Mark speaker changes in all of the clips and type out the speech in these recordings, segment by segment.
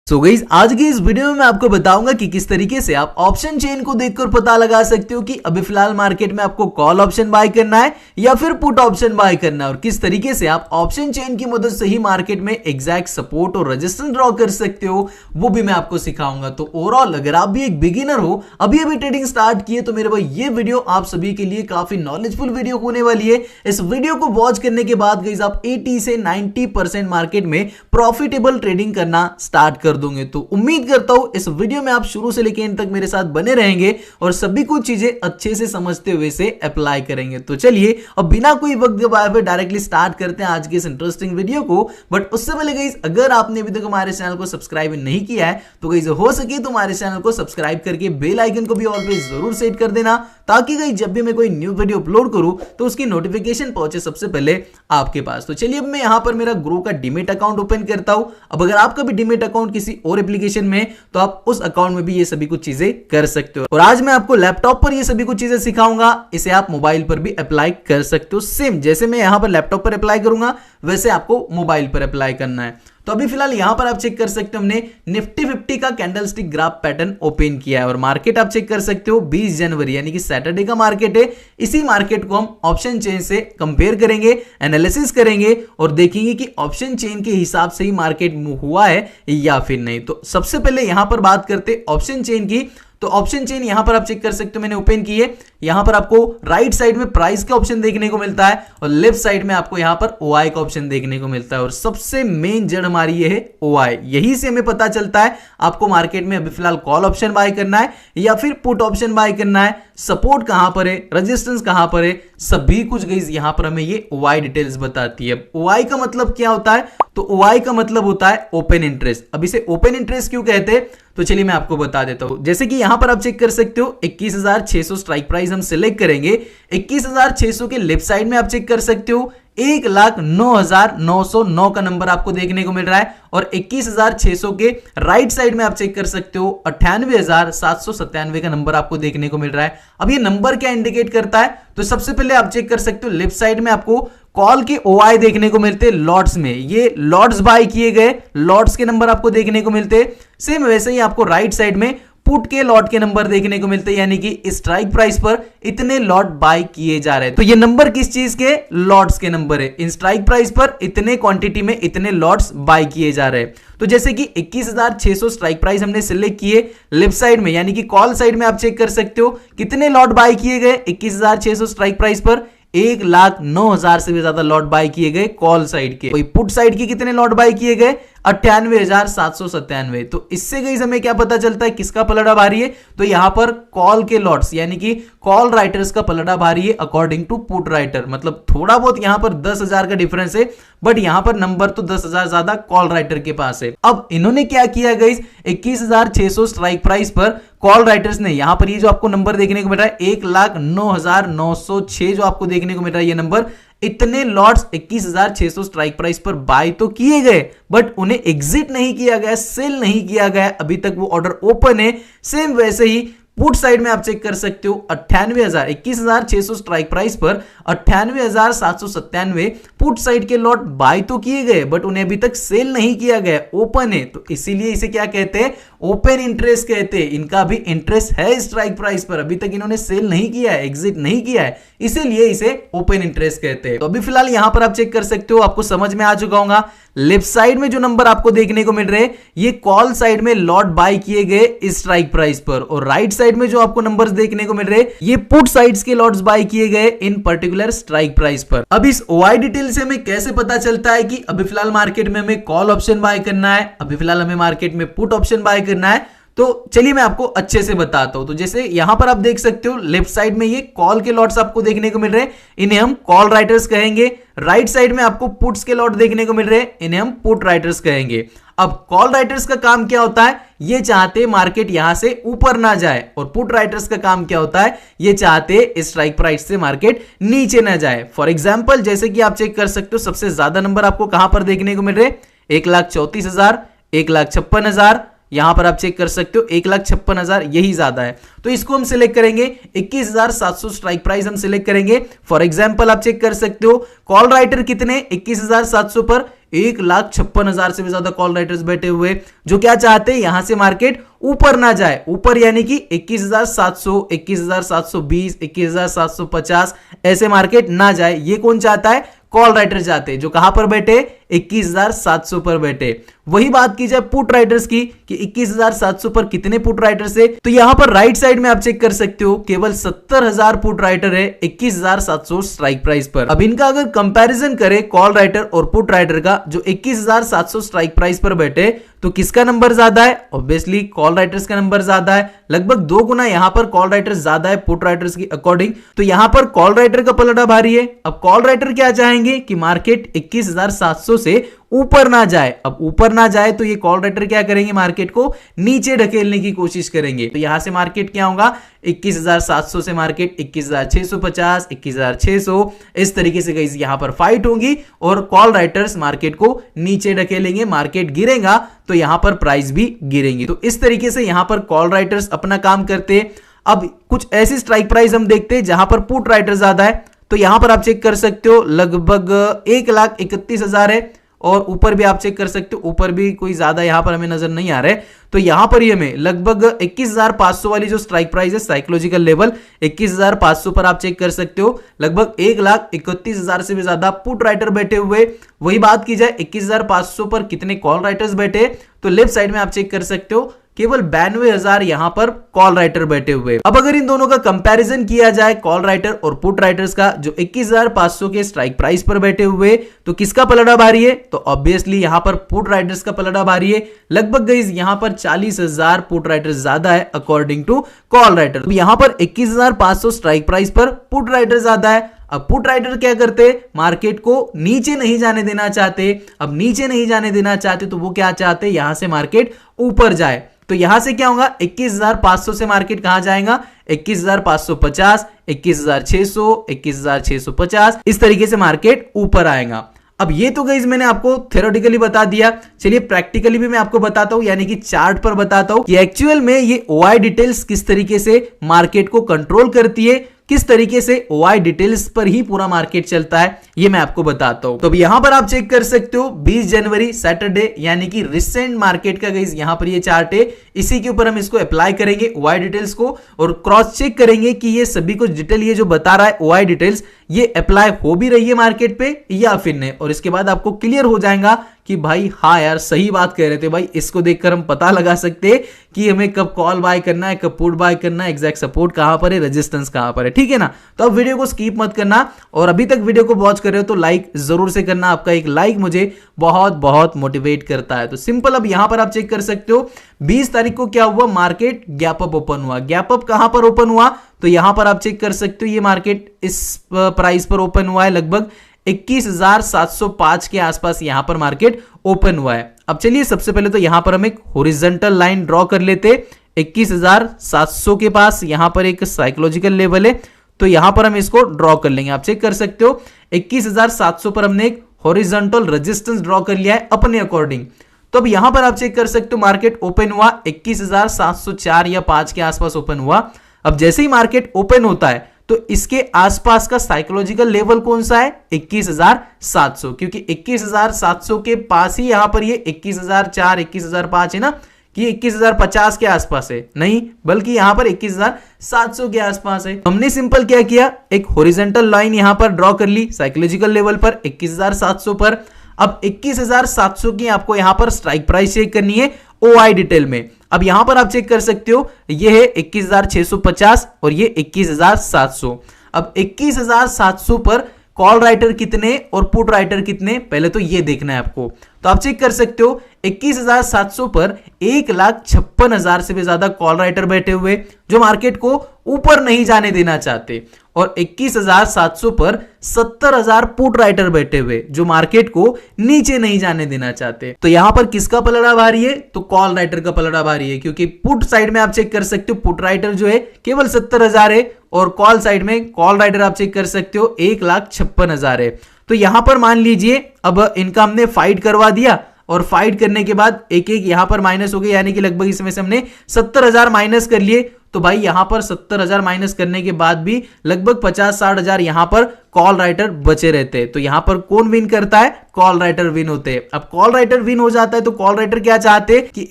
Speaker 1: So guys आज की इस वीडियो में मैं आपको बताऊंगा कि किस तरीके से आप ऑप्शन चेन को देखकर पता लगा सकते हो कि अभी फिलहाल मार्केट में आपको कॉल ऑप्शन बाय करना है या फिर पुट ऑप्शन बाय करना है, और किस तरीके से आप ऑप्शन चेन की मदद से ही मार्केट में एग्जैक्ट सपोर्ट और रेजिस्टेंस ड्रॉ कर सकते हो, वो भी मैं आपको सिखाऊंगा। तो ओवरऑल अगर आप भी एक बिगिनर हो, अभी ट्रेडिंग स्टार्ट किए, तो मेरे भाई ये वीडियो आप सभी के लिए काफी नॉलेजफुल वीडियो होने वाली है। इस वीडियो को वॉच करने के बाद गाइस आप 80 से 90% मार्केट में प्रॉफिटेबल ट्रेडिंग करना स्टार्ट कर दोगे। तो उम्मीद करता हूं इस वीडियो में आप शुरू से लेकर एंड तक मेरे साथ बने रहेंगे और सभी कुछ चीजें अच्छे से समझते हुए से अप्लाई करेंगे। तो चलिए अब बिना कोई वक्त गवाए हुए डायरेक्टली स्टार्ट करते हैं आज के इस इंटरेस्टिंग वीडियो को। बट उससे पहले गाइस अगर आपने अभी तक हमारे चैनल को सब्सक्राइब नहीं किया है तो गाइस हो सके तो हमारे चैनल को सब्सक्राइब करके बेल आइकन को भी ऑल पे जरूर सेट कर देना, ताकि गाइस जब भी मैं कोई न्यू वीडियो अपलोड करूं तो उसकी नोटिफिकेशन पहुंचे सबसे पहले आपके पास। तो चलिए अब मैं यहां पर मेरा ग्रो का डीमेट अकाउंट ओपन करता हूं। अब अगर आपका भी डीमेट अकाउंट किसी और एप्लीकेशन में तो आप उस अकाउंट में भी ये सभी कुछ चीजें कर सकते हो, और आज मैं आपको लैपटॉप पर ये सभी कुछ चीजें सिखाऊंगा। इसे आप मोबाइल पर भी अप्लाई कर सकते हो। सेम जैसे मैं यहां पर लैपटॉप पर अप्लाई करूंगा वैसे आपको मोबाइल पर अप्लाई करना है। तो अभी फिलहाल यहां पर आप चेक कर सकते हो हमने निफ्टी 50 का कैंडलस्टिक ग्राफ पैटर्न ओपन किया है, और मार्केट आप चेक कर सकते हो 20 जनवरी यानी कि सैटरडे का मार्केट है। इसी मार्केट को हम ऑप्शन चेन से कंपेयर करेंगे, एनालिसिस करेंगे और देखेंगे कि ऑप्शन चेन के हिसाब से ही मार्केट मूव हुआ है या फिर नहीं। तो सबसे पहले यहां पर बात करते ऑप्शन चेन की। तो ऑप्शन चेन यहां पर आप चेक कर सकते हो मैंने ओपन की है। यहां पर आपको राइट साइड में प्राइस का ऑप्शन देखने को मिलता है और लेफ्ट साइड में आपको यहां पर ओआई का ऑप्शन देखने को मिलता है, और सबसे मेन जड़ हमारी ये है ओआई। यही से हमें पता चलता है आपको मार्केट में अभी फिलहाल कॉल ऑप्शन बाय करना है या फिर पुट ऑप्शन बाय करना है, सपोर्ट कहां पर है, रेजिस्टेंस कहां पर है, सभी कुछ गाइस यहां पर हमें ये ओआई डिटेल्स बताती है। ओआई का मतलब क्या होता है? तो ओआई का मतलब होता है ओपन इंटरेस्ट। अब इसे ओपन इंटरेस्ट क्यों कहते हैं तो चलिए मैं आपको बता देता हूं। जैसे कि यहां पर आप चेक कर सकते हो 21,600 स्ट्राइक प्राइस हम सिलेक्ट करेंगे। 21,600 के लेफ्ट साइड में आप चेक कर सकते हो 1,09,909 का नंबर आपको देखने को मिल रहा है, और 21,600 के राइट साइड में आप चेक कर सकते हो 98,797 का नंबर आपको देखने को मिल रहा है। अब ये नंबर क्या इंडिकेट करता है? तो सबसे पहले आप चेक कर सकते हो लेफ्ट साइड में आपको कॉल के ओआई देखने को मिलते हैं लॉट्स में, ये लॉट्स बाय किए गए लॉट्स के नंबर आपको देखने को मिलते हैं। सेम वैसे ही आपको राइट साइड में पुट के लॉट के नंबर देखने को मिलते हैं, यानी कि स्ट्राइक प्राइस पर इतने लॉट बाय किए जा रहे हैं। तो ये नंबर किस चीज के? लॉट्स के नंबर है। इन स्ट्राइक प्राइस पर इतने क्वांटिटी में इतने लॉट्स बाय किए जा रहे हैं। तो जैसे कि 21,600 स्ट्राइक प्राइस हमने सिलेक्ट किए लेफ्ट साइड में, यानी कि कॉल साइड में आप चेक कर सकते हो कितने लॉट बाय किए गए 21,600 स्ट्राइक प्राइस पर 1,09,000 से भी ज्यादा लॉट बाय किए गए कॉल साइड के। पुट साइड के कितने लॉट बाय किए गए? 98,797। तो इससे गई हमें क्या पता चलता है किसका पलड़ा भारी है? तो यहां पर कॉल के लॉट्स यानी कि कॉल राइटर्स का पलड़ा भारी है अकॉर्डिंग टू पुट राइटर। मतलब थोड़ा बहुत यहां पर 10,000 का डिफरेंस है, बट यहां पर नंबर तो 10,000 ज्यादा कॉल राइटर के पास है। अब इन्होंने क्या किया गाइस, 21,600 स्ट्राइक प्राइस पर कॉल राइटर्स ने यहां पर ये जो आपको नंबर देखने को मिल रहा है 1,09,906 जो आपको देखने को मिल रहा है ये नंबर, इतने लॉट्स 21,600 स्ट्राइक प्राइस पर बाय तो किए गए, बट उन्हें एग्जिट नहीं किया गया, सेल नहीं किया गया, अभी तक वो ऑर्डर ओपन है। सेम वैसे ही पुट साइड में आप चेक कर सकते हो 21,600 स्ट्राइक प्राइस पर 98,797 पुट साइड के लॉट बाय तो किए गए, बट उन्हें अभी तक सेल नहीं किया गया, ओपन है। तो इसीलिए इसे क्या कहते हैं? ओपन इंटरेस्ट कहते हैं। इनका भी इंटरेस्ट है स्ट्राइक प्राइस पर, अभी तक इन्होंने सेल नहीं किया है, एग्जिट नहीं किया है, इसीलिए इसे ओपन इंटरेस्ट कहते हैं। तो अभी फिलहाल यहां पर आप चेक कर सकते हो, आपको समझ में आ चुका होगा लेफ्ट साइड में जो नंबर आपको देखने को मिल रहे हैं ये कॉल साइड में लॉट बाय किए गए इस स्ट्राइक प्राइस पर, और राइट साइड में जो आपको नंबर्स देखने को मिल रहे हैं ये पुट साइड्स के लॉट्स बाय किए गए इन पर्टिकुलर स्ट्राइक प्राइस पर। अब इस ओआई डिटेल से हमें कैसे पता चलता है कि अभी फिलहाल मार्केट में हमें कॉल ऑप्शन बाय करना है, अभी फिलहाल हमें मार्केट में पुट ऑप्शन बाय करना है? तो चलिए मैं आपको अच्छे से बताता हूं। तो जैसे यहां पर आप देख सकते हो लेफ्ट साइड में ये कॉल के लॉट्स आपको देखने को मिल रहे हैं, इन्हें हम कॉल राइटर्स कहेंगे। राइट साइड में आपको पुट्स के लॉट देखने को मिल रहे हैं, इन्हें हम पुट राइटर्स कहेंगे। अब कॉल राइटर्स का काम क्या होता है? ये चाहते मार्केट यहां से ऊपर ना जाए, और पुट राइटर्स का काम क्या होता है? ये चाहते स्ट्राइक प्राइस से मार्केट नीचे ना जाए। फॉर एग्जांपल जैसे कि आप चेक कर सकते हो सबसे ज्यादा नंबर आपको कहां पर देखने को मिल रहे हैं? 1,34,000, 1,56,000, यहां पर आप चेक कर सकते हो 1,56,000 यही ज्यादा है। तो इसको हम सिलेक्ट करेंगे 21,700 स्ट्राइक प्राइस हम सिलेक्ट करेंगे। फॉर एग्जांपल आप चेक कर सकते हो कॉल राइटर कितने 21,700 पर 1,56,000 से भी ज्यादा कॉल राइटर्स बैठे हुए जो क्या चाहते हैं यहां से मार्केट ऊपर ना जाए, ऊपर यानी कि 21,700, 21,720, 21,750 ऐसे मार्केट ना जाए। ये कौन चाहता है? कॉल राइटर चाहते हैं जो कहां पर बैठे 21,700 पर बैठे। वही बात की जाए पुट राइटर्स की कि 21,700 पर कितने पुट राइटर्स है, तो यहां पर राइट साइड में आप चेक कर सकते हो केवल 70,000 पुट राइटर है 21,700 स्ट्राइक प्राइस पर। अब इनका अगर कंपैरिजन करें कॉल राइटर और पुट राइटर का जो 21,700 स्ट्राइक प्राइस पर बैठे तो किसका नंबर ज्यादा है? ऑब्वियसली कॉल राइटर्स का नंबर ज्यादा है, लगभग 2 गुना यहां पर कॉल राइटर्स ज्यादा है पुट राइटर्स की अकॉर्डिंग। तो यहां पर कॉल राइटर का पलड़ा भारी है। अब कॉल राइटर क्या चाहेंगे कि मार्केट 21,700 से ऊपर ना जाए। अब ऊपर ना जाए तो ये कॉल राइटर क्या करेंगे? मार्केट को नीचे ढकेलने की कोशिश करेंगे। तो यहां से मार्केट क्या होगा 21,700 से मार्केट 21,650, 21,600 इस तरीके से गाइस यहां पर फाइट होगी और कॉल राइटर्स मार्केट को नीचे ढकेलेंगे। मार्केट गिरेगा तो यहां पर प्राइस भी गिरेंगी। तो इस तरीके से यहां पर कॉल राइटर्स अपना काम करते हैं। अब कुछ ऐसी स्ट्राइक प्राइस हम देखते हैं जहां पर पुट राइटर ज्यादा है। तो यहां पर आप चेक कर सकते हो लगभग 1,31,000 है और ऊपर भी आप चेक कर सकते हो ऊपर भी कोई ज्यादा यहां पर हमें नजर नहीं आ रहा है। तो यहां पर ही हमें लगभग 21,500 वाली जो स्ट्राइक प्राइस है साइकोलॉजिकल लेवल 21,500 पर आप चेक कर सकते हो लगभग 1,31,000 से भी ज्यादा पुट राइटर बैठे हुए। वही बात की जाए 21,500 पर कितने कॉल राइटर्स बैठे तो लेफ्ट साइड में आप चेक कर सकते हो केवल 92,000 यहां पर कॉल राइटर बैठे हुए। अब अगर इन दोनों का कंपैरिजन किया जाए कॉल राइटर और पुट राइटर्स का जो 21,500 के स्ट्राइक प्राइस पर बैठे हुए तो किसका पलड़ा भारी है? तो ऑब्वियसली यहां पर पुट राइटर्स का पलड़ा भारी है। लगभग गाइस यहां पर 40,000 पुट राइटर्स ज्यादा है अकॉर्डिंग टू कॉल राइटर। तो यहां पर 21,500 स्ट्राइक प्राइस पर पुट राइटर ज्यादा है। अब पुट राइटर क्या करते? मार्केट को नीचे नहीं जाने देना चाहते। अब नीचे नहीं जाने देना चाहते तो वो क्या चाहते? यहां से मार्केट ऊपर जाए। तो यहां से क्या होगा 21,500 से मार्केट कहां जाएगा 21,550, 21,600, 21,650 इस तरीके से मार्केट ऊपर आएगा। अब ये तो गाइस मैंने आपको थ्योरेटिकली बता दिया। चलिए प्रैक्टिकली भी मैं आपको बताता हूं यानी कि चार्ट पर बताता हूं कि एक्चुअल में ये OI डिटेल्स किस तरीके से मार्केट को कंट्रोल करती है, किस तरीके से OI डिटेल्स पर ही पूरा मार्केट चलता है ये मैं आपको बताता हूं। तो अब यहां पर आप चेक कर सकते हो 20 जनवरी सैटरडे यानी कि रिसेंट मार्केट का गाइस यहां पर ये चार्ट है। इसी के ऊपर हम इसको अप्लाई करेंगे OI डिटेल्स को और क्रॉस चेक करेंगे कि ये सभी कुछ डिटेल ये जो बता रहा है OI डिटेल्स ये अप्लाई हो भी रही है मार्केट पे या फिर नहीं। और इसके बाद आपको क्लियर हो जाएगा कि भाई हाँ यार सही बात कह रहे थे भाई, इसको देखकर हम पता लगा सकते हैं कि हमें कब कॉल बाय करना है, कब पुट बाय करना है, एग्जैक्ट सपोर्ट कहां पर है, रेजिस्टेंस कहां पर है। ठीक है ना? तो अब वीडियो को स्किप मत करना और अभी तक वीडियो को वॉच कर रहे हो तो लाइक जरूर से करना। आपका एक लाइक मुझे बहुत बहुत मोटिवेट करता है। तो सिंपल अब यहां पर आप चेक कर सकते हो 20 तारीख को क्या हुआ मार्केट गैप अप ओपन हुआ। गैप अप कहां पर ओपन हुआ तो यहां पर आप चेक कर सकते हो ये मार्केट इस प्राइस पर ओपन हुआ है लगभग 21,705 के आसपास यहां पर मार्केट ओपन हुआ है। अब चलिए सबसे पहले तो यहां पर हम एक हॉरिजॉन्टल लाइन ड्रॉ कर लेते। 21,700 के पास यहां पर एक साइकोलॉजिकल लेवल है तो यहां पर हम इसको ड्रॉ कर लेंगे। आप चेक कर सकते हो 21,700 पर हमने एक हॉरिजॉन्टल रेजिस्टेंस ड्रॉ कर लिया है अपने अकॉर्डिंग। तो अब यहां पर आप चेक कर सकते हो मार्केट ओपन हुआ 21,704 या 5 के आसपास ओपन हुआ। अब जैसे ही मार्केट ओपन होता है तो इसके आसपास का साइकोलॉजिकल लेवल कौन सा है 21,700, क्योंकि 21,700 के पास ही यहां पर ये 21,004, 21,005 है ना कि 21,050 के आसपास है, नहीं बल्कि यहां पर 21,700 के आसपास है। हमने सिंपल क्या किया एक हॉरिजॉन्टल लाइन यहां पर ड्रॉ कर ली साइकोलॉजिकल लेवल पर 21,700 पर। अब 21,700 की आपको यहां पर स्ट्राइक प्राइस चेक करनी है OI डिटेल में। अब यहां पर आप चेक कर सकते हो ये है 21,650 और ये 21,700। अब 21,700 पर कॉल राइटर कितने और पुट राइटर कितने पहले तो ये देखना है आपको। तो आप चेक कर सकते हो 21,700 पर 1,56,000 से भी ज्यादा कॉल राइटर बैठे हुए जो मार्केट को ऊपर नहीं जाने देना चाहते और 21,700 पर 70,000 पुट राइटर बैठे हुए जो मार्केट को नीचे नहीं जाने देना चाहते। तो यहां पर किसका पलड़ा भारी है तो कॉल राइटर का पलड़ा भारी है, क्योंकि पुट साइड में आप चेक कर सकते हो पुट राइटर जो है केवल 70,000 है और कॉल साइड में कॉल राइटर आप चेक कर सकते हो 1,56,000 है। तो यहां पर मान लीजिए अब इनका हमने फाइट करवा दिया और फाइट करने के बाद एक एक यहां पर माइनस हो गए यानी कि लगभग इसमें से हमने 70,000 माइनस कर लिए। तो भाई यहां पर 70,000 माइनस करने के बाद भी लगभग 50-60,000 यहां पर कॉल राइटर बचे रहते हैं। तो यहां पर कौन विन करता है? कॉल राइटर विन होते हैं। अब कॉल राइटर विन हो जाता है तो कॉल राइटर क्या चाहते हैं कि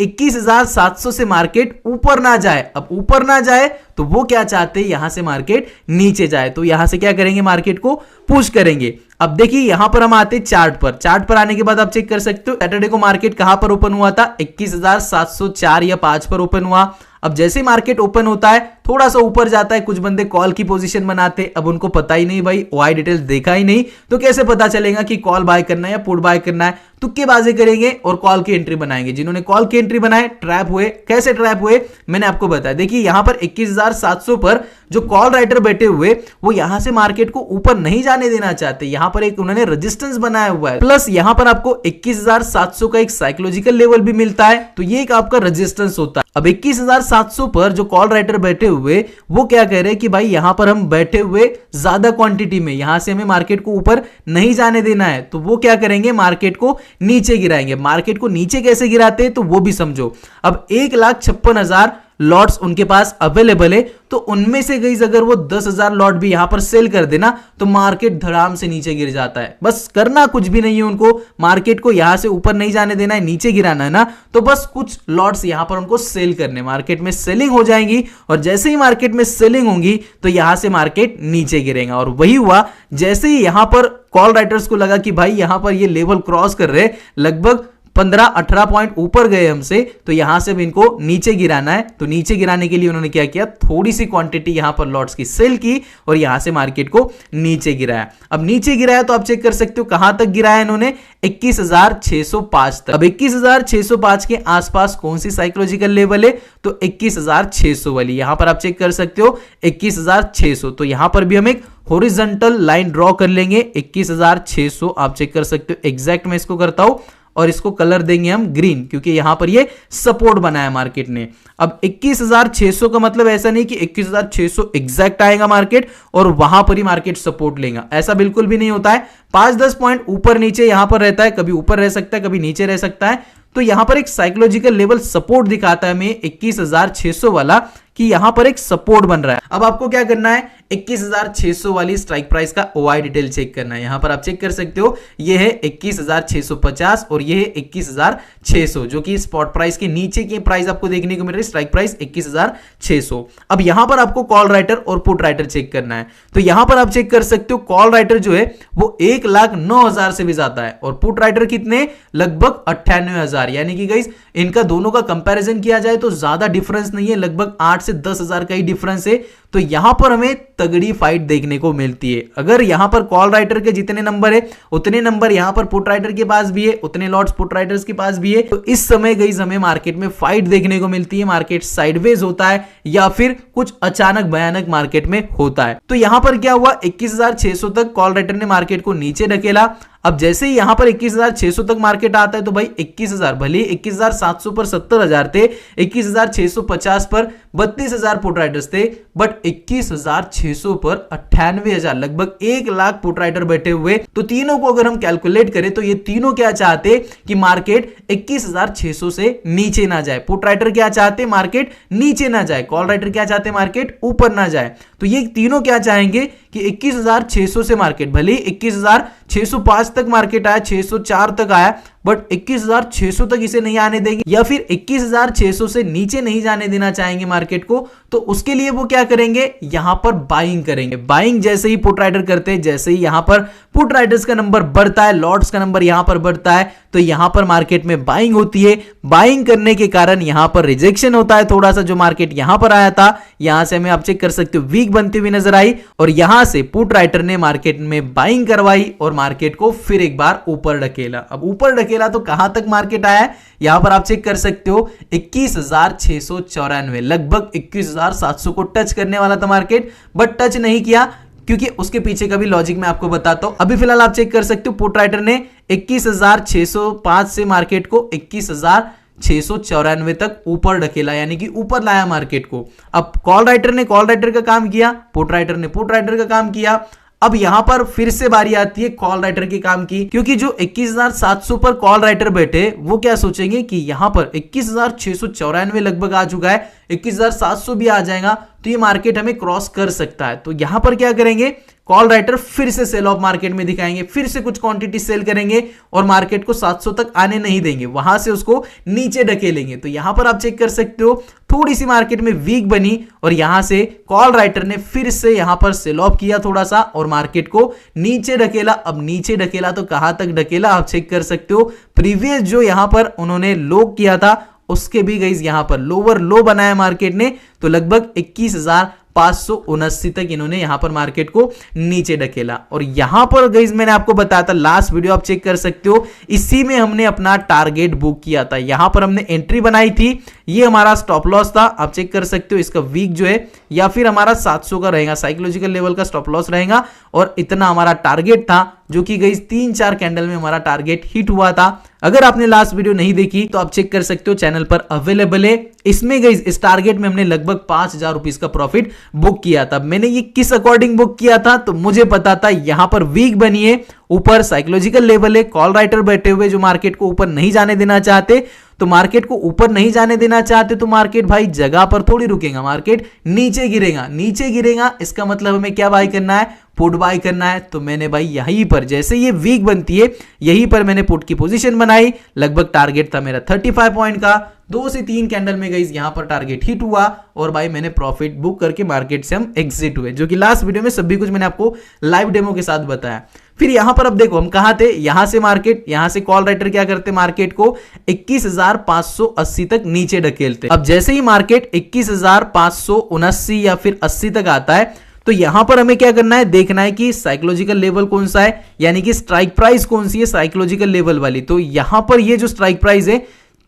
Speaker 1: 21,700 से मार्केट ऊपर ना जाए। अब ऊपर ना जाए तो वो क्या चाहते हैं? यहां से मार्केट नीचे जाए। तो यहां से क्या करेंगे? मार्केट को पुश करेंगे। अब देखिए यहां पर हम आते हैं चार्ट पर। चार्ट पर आने के बाद आप चेक कर सकते हो सैटरडे को मार्केट कहां पर ओपन हुआ था? 21,704 या 5 पर ओपन हुआ। अब जैसे ही मार्केट ओपन होता है थोड़ा सा ऊपर जाता है, कुछ बंदे कॉल की पोजीशन बनाते। अब उनको पता ही नहीं भाई, वाई डिटेल्स देखा ही नहीं, तो कैसे पता चलेगा कि कॉल बाय करना है या पुट बाय करना है? तुक्केबाजी करेंगे और कॉल की एंट्री बनाएंगे। जिन्होंने कॉल की एंट्री बनाए ट्रैप हुए। कैसे ट्रैप हुए मैंने आपको बताया। देखिए यहां पर 21,700 पर जो कॉल राइटर बैठे हुए वो यहां से मार्केट को ऊपर नहीं जाने देना चाहते। यहां पर एक उन्होंने रेजिस्टेंस बनाया हुआ है, प्लस यहां पर आपको 21,700 का एक साइकोलॉजिकल लेवल भी मिलता है, तो ये एक आपका रेजिस्टेंस होता है। अब 21,700 पर जो कॉल राइटर बैठे हुए वो क्या कह रहे हैं कि भाई यहां पर हम बैठे हुए ज्यादा क्वांटिटी में, यहां से हमें मार्केट को ऊपर नहीं जाने देना है, तो वो क्या करेंगे? मार्केट को नीचे गिराएंगे। मार्केट को नीचे कैसे गिराते हैं तो वो भी समझो। अब 1,56,000 लॉट्स उनके पास अवेलेबल है, तो उनमें से गई अगर वो 10,000 लॉट भी यहां पर सेल कर देना तो मार्केट धड़ाम से नीचे गिर जाता है। बस करना कुछ भी नहीं है उनको, मार्केट को यहां से ऊपर नहीं जाने देना है, नीचे गिराना है ना, तो बस कुछ लॉट्स यहां पर उनको सेल करने। मार्केट में सेलिंग हो जाएंगी और जैसे ही मार्केट में सेलिंग होंगी तो यहां से मार्केट नीचे गिरेगा। और वही हुआ, जैसे ही यहां पर कॉल राइटर्स को लगा कि भाई यहां पर ये लेवल क्रॉस कर रहे, लगभग 15-18 पॉइंट ऊपर गए हमसे, तो यहां से भी इनको नीचे गिराना है। तो नीचे गिराने के लिए उन्होंने क्या किया? थोड़ी सी क्वांटिटी यहां पर लॉट्स की सेल की और यहां से मार्केट को नीचे गिराया। अब नीचे गिराया तो आप चेक कर सकते हो कहां तक गिराया इन्होंने? 21,605 तक। अब 21,605 के आसपास कौन सी साइकोलॉजिकल लेवल है? तो 21,600 वाली। यहां पर आप चेक कर सकते हो 21,600। तो यहां पर भी हम एक हॉरिजॉन्टल लाइन ड्रॉ कर लेंगे 21,600। आप चेक कर सकते हो, एग्जैक्ट मैं इसको करता हूं और इसको कलर देंगे हम ग्रीन, क्योंकि यहां पर ये सपोर्ट बनाया मार्केट ने। अब 21,600 का मतलब ऐसा नहीं कि 21,600 एग्जैक्ट आएगा मार्केट और वहां पर ही मार्केट सपोर्ट लेगा, ऐसा बिल्कुल भी नहीं होता है। 5-10 पॉइंट ऊपर नीचे यहां पर रहता है, कभी ऊपर रह सकता है, कभी नीचे रह सकता है। तो यहां पर एक साइकोलॉजिकल लेवल सपोर्ट दिखाता है हमें 21,600 वाला, कि यहां पर एक सपोर्ट बन रहा है। अब आपको क्या करना है? 21,600 वाली स्ट्राइक प्राइस का ओआई डिटेल चेक करना है। यहां पर आप चेक कर सकते हो, ये है 21,650 और ये है 21,600, जो कि स्पॉट प्राइस के नीचे की प्राइस आपको देखने को मिल रही है, स्ट्राइक प्राइस 21,600। अब यहां पर आपको कॉल राइटर और पुट राइटर चेक करना है। तो यहां पर आप चेक कर सकते हो कॉल राइटर जो है वो 1,09,000 से भी ज्यादा है और पुट राइटर कितने? लगभग 98,000। यानी कि गाइस इनका दोनों का कंपैरिजन किया जाए तो ज्यादा डिफरेंस नहीं है, लगभग 8 से 10,000 का ही डिफरेंस है। तो यहां पर हमें तगड़ी फाइट देखने को मिलती है। अगर यहां पर कॉल राइटर के जितने नंबर है उतने नंबर यहां पर पुट राइटर के पास भी है, उतने लॉट्स पुट राइटर्स के पास भी है, तो इस समय गाइस हमें मार्केट में फाइट देखने को मिलती है। मार्केट साइडवेज होता है या फिर कुछ अचानक भयानक मार्केट में होता है। तो यहां पर क्या हुआ? 21,600 तक कॉल राइटर ने मार्केट को नीचे ढकेला। अब जैसे ही यहां पर 21,600 तक मार्केट आता है तो भाई 21,000, भले 21,700 पर 70,000 थे, 21,650 पर 32,000 पुट राइटर्स थे, बट 21,600 पर 98,000, लगभग 1 लाख पुट राइटर बैठे हुए। तो तीनों को अगर हम कैलकुलेट करें तो ये तीनों क्या चाहते कि मार्केट 21,600 से नीचे ना जाए। पुट राइटर क्या चाहते? मार्केट नीचे ना जाए। कॉल राइटर क्या चाहते? मार्केट ऊपर ना जाए। तो ये तीनों क्या चाहेंगे कि 21,600 से मार्केट, भले 21,605 तक मार्केट आया, 604 तक आया, बट 21,600 तक इसे नहीं आने देंगे या फिर 21,600 से नीचे नहीं जाने देना चाहेंगे मार्केट को। तो उसके लिए वो क्या करेंगे? यहां पर बाइंग करेंगे। बाइंग जैसे ही पुट राइटर करते हैं, जैसे ही यहां पर पुट राइटर्स का नंबर बढ़ता है, लॉट्स का नंबर यहां पर बढ़ता है, तो यहां पर मार्केट में बाइंग होती है। बाइंग करने के कारण यहां पर रिजेक्शन होता है थोड़ा सा। जो मार्केट यहां पर आया था, यहां से हमें आप चेक कर सकते हो वीक बनती हुई नजर आई और यहां से पुट राइटर ने मार्केट में बाइंग करवाई और मार्केट को फिर एक बार ऊपर ढकेला। अब ऊपर ढकेला तो कहां तक मार्केट आया है? यहां पर आप चेक कर सकते हो 21,694, लगभग 21,700 को टच करने वाला था मार्केट, बट टच नहीं किया, क्योंकि उसके पीछे का भी लॉजिक मैं आपको बताता हूं। अभी फिलहाल आप चेक कर सकते हो पुट राइटर ने 21,605 से मार्केट को 21,694 तक ऊपर ढकेला, यानी कि ऊपर लाया मार्केट को। अब कॉल राइटर ने कॉल राइटर का काम किया, पुट राइटर ने पुट राइटर का काम किया। अब यहां पर फिर से बारी आती है कॉल राइटर के काम की, क्योंकि जो 21,700 पर कॉल राइटर बैठे वो क्या सोचेंगे कि यहां पर 21,694 लगभग आ चुका है, 21,700 भी आ जाएगा तो ये मार्केट हमें क्रॉस कर सकता है। तो यहां पर क्या करेंगे, कॉल राइटर फिर से सेल ऑफ मार्केट में दिखाएंगे, फिर से कुछ क्वांटिटी सेल करेंगे और मार्केट को 700 तक आने नहीं देंगे, वहां से उसको नीचे ढकेलेंगे। तो यहां पर आप चेक कर सकते हो थोड़ी सी मार्केट में वीक बनी और यहां से कॉल राइटर ने फिर से यहां पर सेल ऑफ किया थोड़ा सा और मार्केट को नीचे ढकेला। अब नीचे ढकेला तो कहां तक ढकेला आप चेक कर सकते हो, प्रीवियस जो यहां पर उन्होंने लो किया था उसके भी गाइस यहां पर लोअर लो बनाया मार्केट ने, तो लगभग 21,579 तक इन्होंने यहां पर मार्केट को नीचे ढकेला। और यहां पर गाइस मैंने आपको बताया था लास्ट वीडियो आप चेक कर सकते हो, इसी में हमने अपना टारगेट बुक किया था, यहां पर हमने एंट्री बनाई थी, ये हमारा स्टॉप लॉस था, आप चेक कर सकते हो इसका वीक जो है या फिर हमारा 700 का रहेगा, साइकोलॉजिकल लेवल का स्टॉप लॉस रहेगा और इतना हमारा टारगेट था जो कि गाइस 3-4 कैंडल में हमारा टारगेट हिट हुआ था। अगर आपने लास्ट वीडियो नहीं देखी तो आप चेक कर सकते हो, चैनल पर अवेलेबल है। इसमें गाइस इस टारगेट में हमने लगभग 5,000 रुपीस का प्रॉफिट बुक किया था। मैंने ये किस अकॉर्डिंग बुक किया था, तो मुझे पता था यहां पर वीक बनी है, ऊपर साइकोलॉजिकल लेवल है, कॉल राइटर बैठे हुए जो मार्केट को ऊपर नहीं जाने देना चाहते, तो मार्केट को ऊपर नहीं जाने देना चाहते तो मार्केट भाई जगह पर थोड़ी रुकेगा, मार्केट नीचे गिरेगा, नीचे गिरेगा इसका मतलब हमें क्या बाय करना है, पुट बाय करना है। तो मैंने भाई यहीं पर जैसे ये वीक बनती है यहीं पर मैंने पुट की पोजीशन बनाई, लगभग टारगेट था मेरा 35 पॉइंट का, 2 से 3 कैंडल में गई यहां पर टारगेट हिट हुआ और भाई मैंने प्रॉफिट बुक करके मार्केट से हम एग्जिट हुए, जो कि लास्ट वीडियो में सभी कुछ मैंने आपको लाइव डेमो के साथ बताया। फिर यहां पर अब देखो हम कहां थे, यहां से मार्केट, यहां से कॉल राइटर क्या करते मार्केट को 21,580 तक नीचे ढकेलते। अब जैसे ही मार्केट 21,579 या फिर 80 तक आता है तो यहां पर हमें क्या करना है, देखना है कि साइकोलॉजिकल लेवल कौन सा है, यानी कि स्ट्राइक प्राइस कौन सी है साइकोलॉजिकल लेवल वाली। तो यहां पर ये जो स्ट्राइक प्राइस है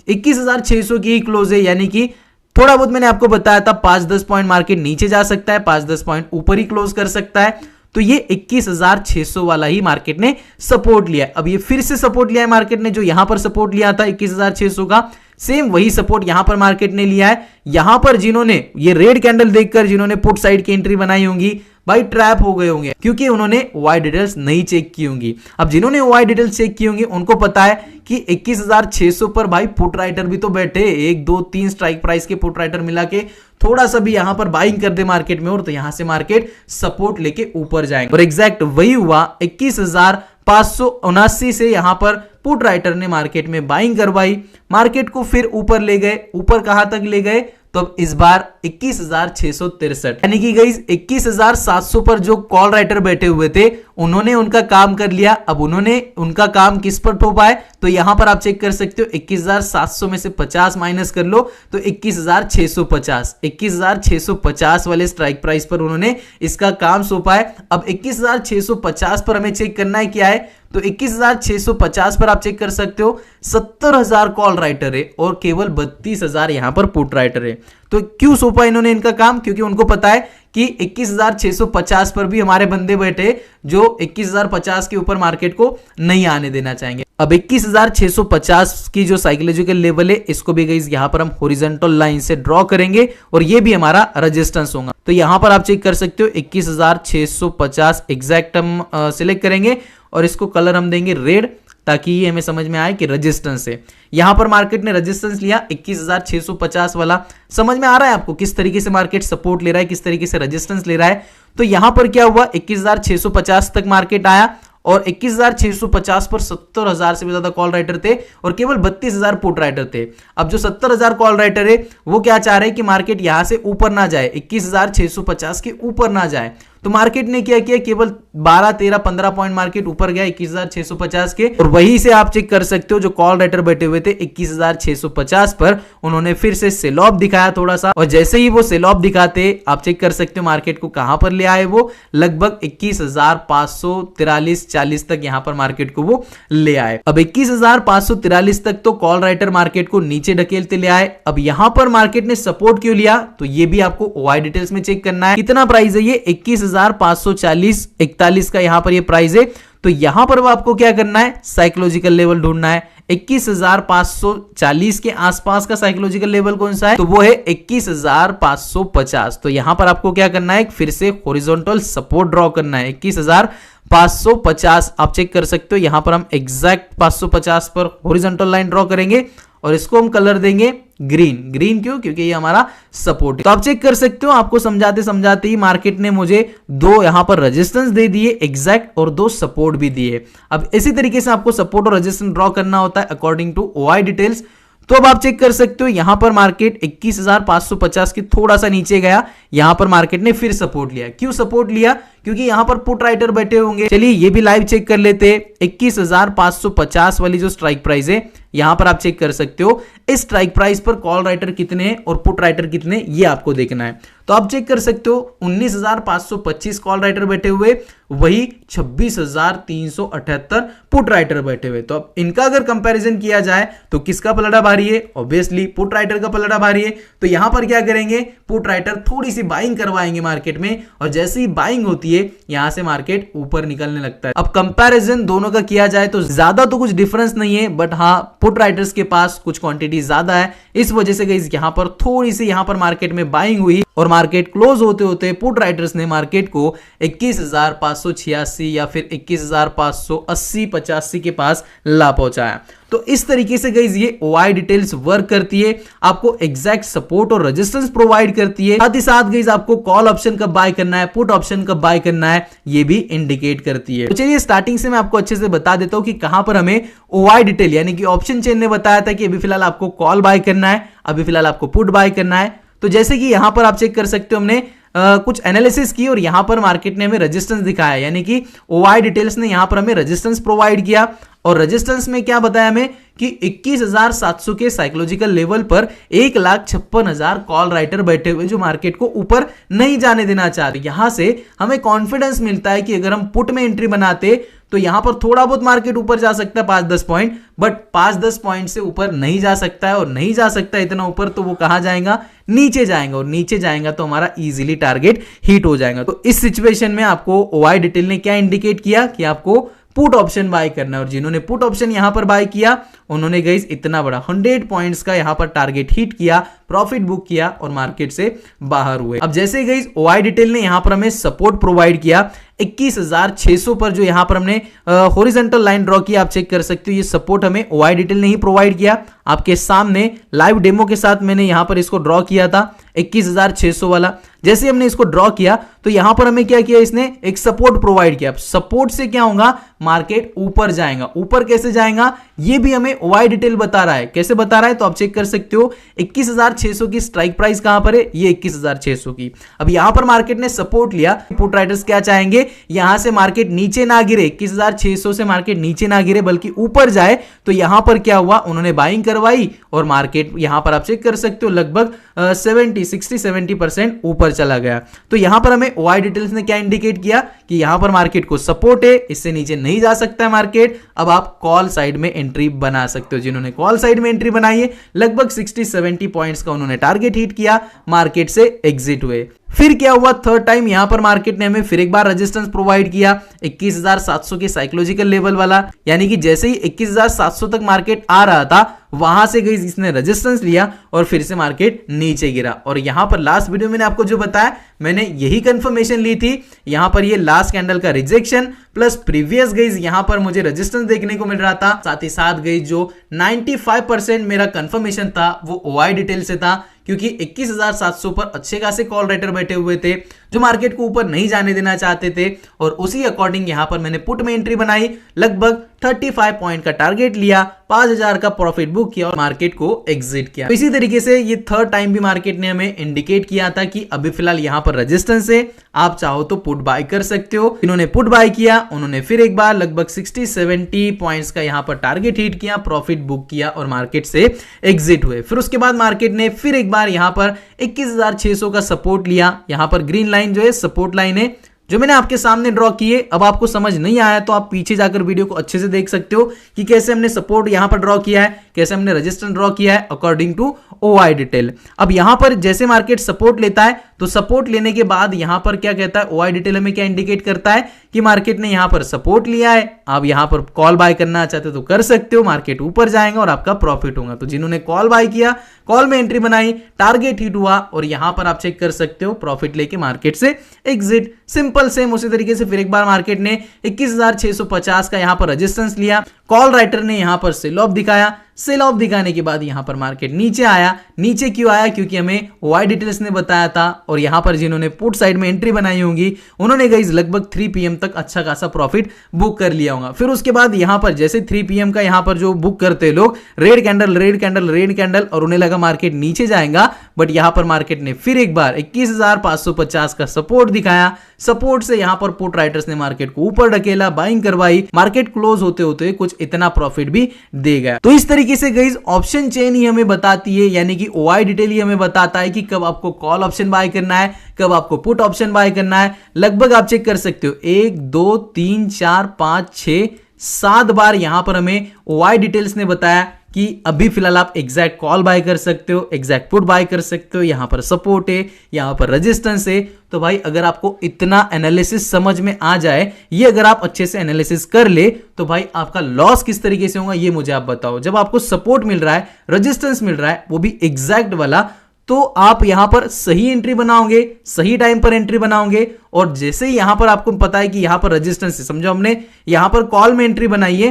Speaker 1: 21,600 की क्लोज है, यानी कि थोड़ा बहुत मैंने आपको बताया था 5-10 पॉइंट मार्केट नीचे जा सकता है, 5-10 पॉइंट ऊपर ही क्लोज कर सकता है। तो ये 21,600 वाला ही मार्केट ने सपोर्ट लिया। अब ये फिर से सपोर्ट लिया है मार्केट ने, जो यहां पर सपोर्ट लिया था 21,600 का, सेम वही सपोर्ट यहां पर मार्केट ने लिया है। यहां पर जिन्होंने ये रेड कैंडल देखकर जिन्होंने पुट साइड की एंट्री बनाई होंगी भाई ट्रैप हो गए होंगे, क्योंकि उन्होंने वाई डिटेल्स नहीं चेक की होंगी। अब जिन्होंने वाई डिटेल्स चेक की होंगी उनको पता है कि 21,600 पर भाई पुट राइटर भी तो बैठे, 1 2 3 स्ट्राइक प्राइस के पुट राइटर मिला के थोड़ा सा भी यहां पर बाइंग कर दे मार्केट में और तो यहां से मार्केट सपोर्ट लेके ऊपर जाएंगे। और एग्जैक्ट वही हुआ, 21,579 से यहां पर पुट राइटर ने मार्केट में बाइंग करवाई, मार्केट को फिर ऊपर ले गए। ऊपर कहां तक ले गए, तो अब इस बार 21,663, यानी कि गाइस 21,700 पर जो कॉल राइटर बैठे हुए थे उन्होंने उनका काम कर लिया। अब उन्होंने उनका काम किस पर ठोपा है, तो यहां पर आप चेक कर सकते हो 21,700 में से 50 माइनस कर लो तो 21,650, 21,650 वाले स्ट्राइक प्राइस पर उन्होंने इसका काम सौंपा है। अब 21,650 पर हमें चेक करना है क्या है, तो 21,650 पर आप चेक कर सकते हो 70,000 कॉल राइटर है और केवल 32,000 यहां पर पुट राइटर है। तो क्यों सौंपा इन्होंने इनका काम, क्योंकि उनको पता है कि 21,650 पर भी हमारे बंदे बैठे जो 21,050 के ऊपर मार्केट को नहीं आने देना चाहेंगे। अब 21,650 की जो साइकोलॉजिकल लेवल है इसको भी गाइस यहां पर हम हॉरिजॉन्टल लाइन से ड्रॉ करेंगे और ये भी हमारा रेजिस्टेंस होगा। तो यहां पर आप चेक कर सकते हो 21,650 एग्जैक्ट हम सिलेक्ट करेंगे और इसको कलर हम देंगे रेड, ताकि ये हमें समझ में आए कि रेजिस्टेंस है। यहां पर मार्केट ने रेजिस्टेंस लिया 21,650 वाला, समझ में आ रहा है आपको किस तरीके से मार्केट सपोर्ट ले रहा है, किस तरीके से रेजिस्टेंस ले रहा है। तो यहां पर क्या हुआ, 21,650 तक मार्केट आया और 21,650 पर 70,000 से भी ज्यादा कॉल राइटर थे और केवल 32,000 पुट राइटर थे। अब जो 70,000 कॉल राइटर है वो क्या चाह रहे हैं कि मार्केट यहां से ऊपर ना जाए, 21,650 के ऊपर ना जाए। तो मार्केट ने क्या किया, केवल 12 13 15 पॉइंट मार्केट ऊपर गया 21,650 के, और वहीं से आप चेक कर सकते हो जो कॉल राइटर बैठे हुए थे 21,650 पर उन्होंने फिर से सेल ऑफ दिखाया थोड़ा सा, और जैसे ही वो सेल ऑफ दिखाते आप चेक कर सकते हो मार्केट को कहां पर ले आए, वो लगभग 21,543-40 तक यहां पर मार्केट को वो ले आए। अब 21,543 तक तो कॉल राइटर मार्केट को नीचे ढकेलते ले आए। अब यहां पर मार्केट ने सपोर्ट क्यों लिया, तो ये भी आपको ओआई डिटेल्स में चेक करना है। कितना प्राइस है ये, 21,540-41 का यहां पर ये प्राइस है। तो यहां पर आपको क्या करना है, साइकोलॉजिकल लेवल ढूंढना है। 21,540 के आसपास का साइकोलॉजिकल लेवल कौन सा है, तो वो है 21,550। तो यहां पर आपको क्या करना है, फिर से हॉरिजॉन्टल सपोर्ट ड्रॉ करना है 21,550। आप चेक कर सकते हो, यहां पर हम एग्जैक्ट 550 पर हॉरिजॉन्टल लाइन ड्रॉ करेंगे और इसको हम कलर देंगे ग्रीन। ग्रीन क्यों, क्योंकि ये हमारा सपोर्ट है। तो आप चेक कर सकते हो, आपको समझाते समझाते ही मार्केट ने मुझे 2 यहां पर रेजिस्टेंस दे दिए एग्जैक्ट और 2 सपोर्ट भी दिए। अब इसी तरीके से आपको सपोर्ट और रेजिस्टेंस ड्रॉ करना होता है अकॉर्डिंग टू ओआई डिटेल्स। तो अब आप चेक कर सकते हो, यहां पर मार्केट 21,550 के थोड़ा सा नीचे गया, यहां पर मार्केट ने फिर सपोर्ट लिया। क्यों सपोर्ट लिया, क्योंकि यहां पर पुट राइटर बैठे होंगे। चलिए ये भी लाइव चेक कर लेते हैं। 21,550 वाली जो स्ट्राइक प्राइस है, यहां पर आप चेक कर सकते हो इस स्ट्राइक प्राइस पर कॉल राइटर कितने हैं और पुट राइटर कितने, ये आपको देखना है। तो आप चेक कर सकते हो 19,525 कॉल राइटर बैठे हुए, वही 26,378 पुट राइटर बैठे हुए। तो अब इनका अगर कंपैरिजन किया जाए तो किसका पलड़ा भारी है, ऑब्वियसली पुट राइटर का पलड़ा भारी है। तो यहां पर क्या करेंगे, पुट राइटर थोड़ी सी बाइंग करवाएंगे मार्केट में, और जैसे ही बाइंग होती है यहां से मार्केट ऊपर निकलने लगता है। अब कंपैरिजन दोनों का किया जाए तो ज्यादा तो कुछ डिफरेंस नहीं है, बट हाँ पुट राइटर्स के पास कुछ क्वांटिटी ज्यादा है, इस वजह से गाइस यहां पर थोड़ी सी यहां पर मार्केट में बाइंग हुई और मार्केट क्लोज होते होते पुट राइटर्स ने मार्केट को 21,586 या फिर 21,580-85 के पास ला पहुंचाया। तो इस तरीके से गाइस ये ओआई डिटेल्स वर्क करती है, आपको एग्जैक्ट सपोर्ट और रेजिस्टेंस प्रोवाइड करती है। साथ ही साथ गाइस आपको कॉल ऑप्शन कब बाय करना है, पुट ऑप्शन कब बाय करना है, ये भी इंडिकेट करती है। तो चलिए स्टार्टिंग से मैं आपको अच्छे से बता देता हूं कि कहां पर हमें ओआई डिटेल यानी कि ऑप्शन चेन ने बताया था कि अभी फिलहाल आपको कॉल बाय करना है, अभी फिलहाल आपको पुट बाय करना है। तो जैसे कि यहां पर आप चेक कर सकते हो, हमने कुछ एनालिसिस की और यहां पर मार्केट ने हमें रेजिस्टेंस दिखाया, यानी कि ओआई डिटेल्स ने यहां पर हमें रेजिस्टेंस प्रोवाइड किया। और रेजिस्टेंस में क्या बताया हमें कि 21,700 के साइकोलॉजिकल लेवल पर 1,56,000 कॉल राइटर बैठे हुए जो मार्केट को ऊपर नहीं जाने देना चाहते। यहां से हमें कॉन्फिडेंस मिलता है कि अगर हम पुट में एंट्री बनाते तो यहां पर थोड़ा बहुत मार्केट ऊपर जा सकता है 5-10 पॉइंट, बट 5-10 पॉइंट से ऊपर नहीं जा सकता है। और नहीं जा सकता है इतना ऊपर तो वो कहां जाएगा, नीचे जाएगा, और नीचे जाएगा तो हमारा इजीली टारगेट हिट हो जाएगा। तो इस सिचुएशन में आपको ओआई डिटेल ने क्या इंडिकेट किया कि आपको पुट ऑप्शन बाय करना है। और जिन्होंने पुट ऑप्शन यहां पर बाय किया उन्होंने गाइस इतना बड़ा 100 पॉइंट्स का यहां पर टारगेट हिट किया, प्रॉफिट बुक किया और मार्केट से बाहर हुए। अब जैसे गाइस ओआई डिटेल ने यहां पर हमें सपोर्ट प्रोवाइड किया 21,600 पर, जो यहां पर हमने हॉरिजॉन्टल लाइन ड्रॉ किया, आप चेक कर सकते हो ये सपोर्ट हमें ओआई डिटेल ने ही प्रोवाइड किया। आपके सामने लाइव डेमो के साथ मैंने यहां पर इसको ड्रॉ किया था 21,600 वाला। जैसे हमने इसको ड्रॉ किया तो यहां पर हमें क्या किया, इसने एक सपोर्ट प्रोवाइड किया। सपोर्ट से क्या होगा, मार्केट ऊपर जाएगा। ऊपर कैसे जाएगा ये भी हमें ओआई डिटेल बता रहा है। कैसे बता रहा है, तो आप चेक कर सकते हो 21,600 की स्ट्राइक प्राइस कहां पर है, ये 21,600 की। अब यहां पर मार्केट ने सपोर्ट लिया, पुट राइटर्स क्या चाहेंगे, यहां से मार्केट नीचे ना गिरे, 21,600 से मार्केट नीचे ना गिरे बल्कि ऊपर जाए। तो यहां पर क्या हुआ, उन्होंने बाइंग करवाई और मार्केट यहां पर आप चेक कर सकते हो लगभग 60-70% ऊपर चला गया। तो यहां पर हमें ओआई डिटेल्स ने क्या इंडिकेट किया कि यहां पर मार्केट को सपोर्ट है, इससे नीचे नहीं जा सकता है मार्केट। अब आप कॉल साइड में एंट्री बना सकते हो। जिन्होंने कॉल साइड में एंट्री बनाई है लगभग 60-70 पॉइंट्स का उन्होंने टारगेट हिट किया, मार्केट से एग्जिट हुए। फिर क्या हुआ, थर्ड टाइम यहां पर मार्केट ने हमें फिर एक बार रेजिस्टेंस प्रोवाइड किया 21,700 के साइकोलॉजिकल लेवल वाला, यानी कि जैसे ही 21,700 तक मार्केट आ रहा था वहां से गई इसने रेजिस्टेंस लिया और फिर से मार्केट नीचे गिरा। और यहां पर लास्ट वीडियो में मैंने आपको जो बताया मैंने यही कंफर्मेशन ली थी। यहां पर ये लास्ट कैंडल का रिजेक्शन प्लस प्रीवियस गई यहां पर मुझे रेजिस्टेंस देखने को मिल रहा था। साथ ही साथ गई जो 95% मेरा कंफर्मेशन था वो ओआई डिटेल से था, क्योंकि 21,700 पर अच्छे खासे कॉल राइटर बैठे हुए थे जो मार्केट को ऊपर नहीं जाने देना चाहते थे। और उसी अकॉर्डिंग यहां पर मैंने पुट में एंट्री बनाई, लगभग 35 पॉइंट का टारगेट लिया, 5,000 का प्रॉफिट बुक किया और मार्केट को एग्जिट किया। तो इसी तरीके से ये थर्ड टाइम भी मार्केट ने हमें इंडिकेट किया था कि अभी फिलहाल यहां पर रेजिस्टेंस है, आप चाहो तो पुट बाय कर सकते हो। इन्होंने पुट बाय किया, उन्होंने फिर एक बार लगभग 60-70 पॉइंट्स का यहां पर टारगेट हिट किया, प्रॉफिट बुक किया और मार्केट से एग्जिट हुए। फिर उसके बाद मार्केट ने फिर एक बार यहां पर 21,600 का सपोर्ट लिया। यहां पर ग्रीन लाइन जो है सपोर्ट लाइन है जो मैंने आपके सामने ड्रॉ की है। अब आपको समझ नहीं आया तो आप पीछे जाकर वीडियो को अच्छे से देख सकते हो कि कैसे हमने सपोर्ट यहां पर ड्रॉ किया है, कैसे हमने रेजिस्टेंस ड्रॉ किया है अकॉर्डिंग टू OI डिटेल। अब यहां पर जैसे मार्केट सपोर्ट लेता है तो सपोर्ट लेने के बाद यहां पर क्या कहता है, OI डिटेल हमें क्या इंडिकेट करता है कि मार्केट ने यहां पर सपोर्ट लिया है, आप यहां पर कॉल बाय करना चाहते हो तो कर सकते हो, मार्केट ऊपर जाएगा और आपका प्रॉफिट होगा। तो जिन्होंने कॉल बाय किया, कॉल में एंट्री बनाई, टारगेट हिट हुआ और यहां पर आप चेक कर सकते हो प्रॉफिट लेके मार्केट से एग्जिट। सिंपल सेम उसी तरीके से फिर एक बार मार्केट ने 21,650 का यहां पर रेजिस्टेंस लिया, कॉल राइटर ने यहां पर सेल ऑफ दिखाया, सेल ऑफ दिखाने के बाद यहां पर मार्केट नीचे आया। नीचे क्यों आया? क्योंकि हमें OI डिटेल्स ने बताया था और यहां पर जिन्होंने पुट साइड में एंट्री बनाई होंगी उन्होंने गाइस लगभग 3 PM तक अच्छा खासा प्रॉफिट बुक कर लिया होगा। फिर उसके बाद यहां पर जैसे 3 PM का यहां पर जो बुक करते लोग, red candle red candle red candle और उन्हें लगा मार्केट नीचे जाएगा, बट यहां पर मार्केट ने फिर एक बार 21,550 का सपोर्ट दिखाया। सपोर्ट से यहां पर पुट राइटर्स ने मार्केट को ऊपर ढकेला, बाइंग करवाई, मार्केट क्लोज होते होते कुछ इतना प्रॉफिट भी दे गया। तो इस तरीके से गाइस ऑप्शन चेन ही हमें बताती है, यानी कि OI डिटेल ही हमें बताता है कि कब आपको कॉल ऑप्शन बाय करना है, कब आपको पुट ऑप्शन बाय करना है। लगभग आप चेक कर सकते हो 1 2 3 4 5 6 7 बार यहां पर हमें OI डिटेल्स ने बताया कि अभी फिलहाल आप एग्जैक्ट कॉल बाय कर सकते हो, एग्जैक्ट पुट बाय कर सकते हो, यहां पर सपोर्ट है, यहां पर रेजिस्टेंस है। तो भाई अगर आपको इतना एनालिसिस समझ में आ जाए, ये अगर आप अच्छे से एनालिसिस कर ले तो भाई आपका लॉस किस तरीके से होगा ये मुझे आप बताओ। जब आपको सपोर्ट मिल रहा है, रेजिस्टेंस मिल रहा है, वो भी एग्जैक्ट वाला, तो आप यहां पर सही एंट्री बनाओगे, सही टाइम पर एंट्री बनाओगे। और जैसे ही यहां पर आपको पता है कि यहां पर रेजिस्टेंस है, समझो हमने यहां पर कॉल में एंट्री बनाई है,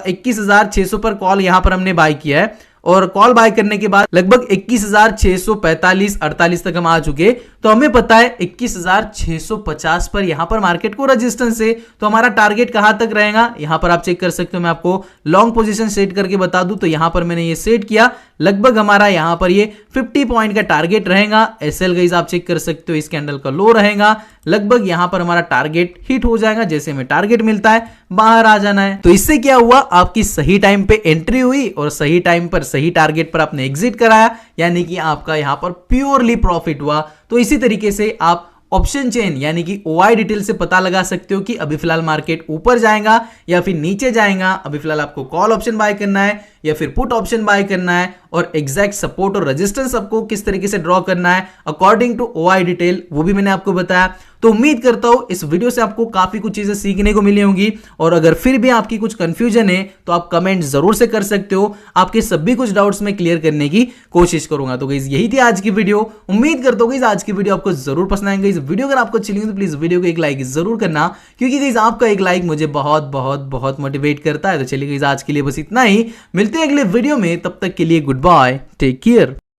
Speaker 1: 21,600 पर कॉल यहां पर हमने बाय किया है और कॉल बाय करने के बाद लगभग 21,645-48 तक हम आ चुके। तो हमें पता है 21,650 पर यहां पर मार्केट को रेजिस्टेंस है, तो हमारा टारगेट कहां तक रहेगा यहां पर आप चेक कर सकते हो। मैं आपको लॉन्ग पोजीशन सेट करके बता दूं तो यहां पर मैंने ये सेट किया, लगभग हमारा यहां पर ये 50 पॉइंट का टारगेट रहेगा। SL गाइस आप चेक कर सकते हो, इस कैंडल का लो रहेगा, लगभग यहां पर हमारा टारगेट हिट हो जाएगा। जैसे हमें टारगेट मिलता है बाहर आ जाना है। तो इससे क्या हुआ, आपकी सही टाइम पे एंट्री हुई और सही टाइम पर सही टारगेट पर आपने एग्जिट कराया, यानी कि आपका यहां पर प्योरली प्रॉफिट हुआ। तो इसी तरीके से आप ऑप्शन चेन यानी कि OI डिटेल से पता लगा सकते हो कि अभी फिलहाल मार्केट ऊपर जाएगा या फिर नीचे जाएगा, अभी फिलहाल आपको कॉल ऑप्शन बाय करना है या फिर पुट ऑप्शन बाय करना है, और एग्जैक्ट सपोर्ट और रेजिस्टेंस आपको किस तरीके से ड्रॉ करना है अकॉर्डिंग टू OI डिटेल, वो भी मैंने आपको बताया। तो उम्मीद करता हूं इस वीडियो से आपको काफी कुछ चीजें सीखने को मिली होंगी, और अगर फिर भी आपकी कुछ कंफ्यूजन है तो आप कमेंट जरूर से कर सकते हो, आपके सभी कुछ डाउट्स में क्लियर करने की कोशिश करूंगा। तो गाइस यही थी आज की वीडियो, उम्मीद करता हूं गाइस आज की वीडियो आपको जरूर पसंद आएगी। इस वीडियो अगर आपको अच्छी लगी तो प्लीज वीडियो को एक लाइक जरूर करना, क्योंकि गाइस आपका एक लाइक मुझे बहुत बहुत बहुत मोटिवेट करता है। तो चलिए गाइस आज के लिए बस इतना ही, मिलते हैं अगले वीडियो में, तब तक के लिए गुड बाय, टेक केयर।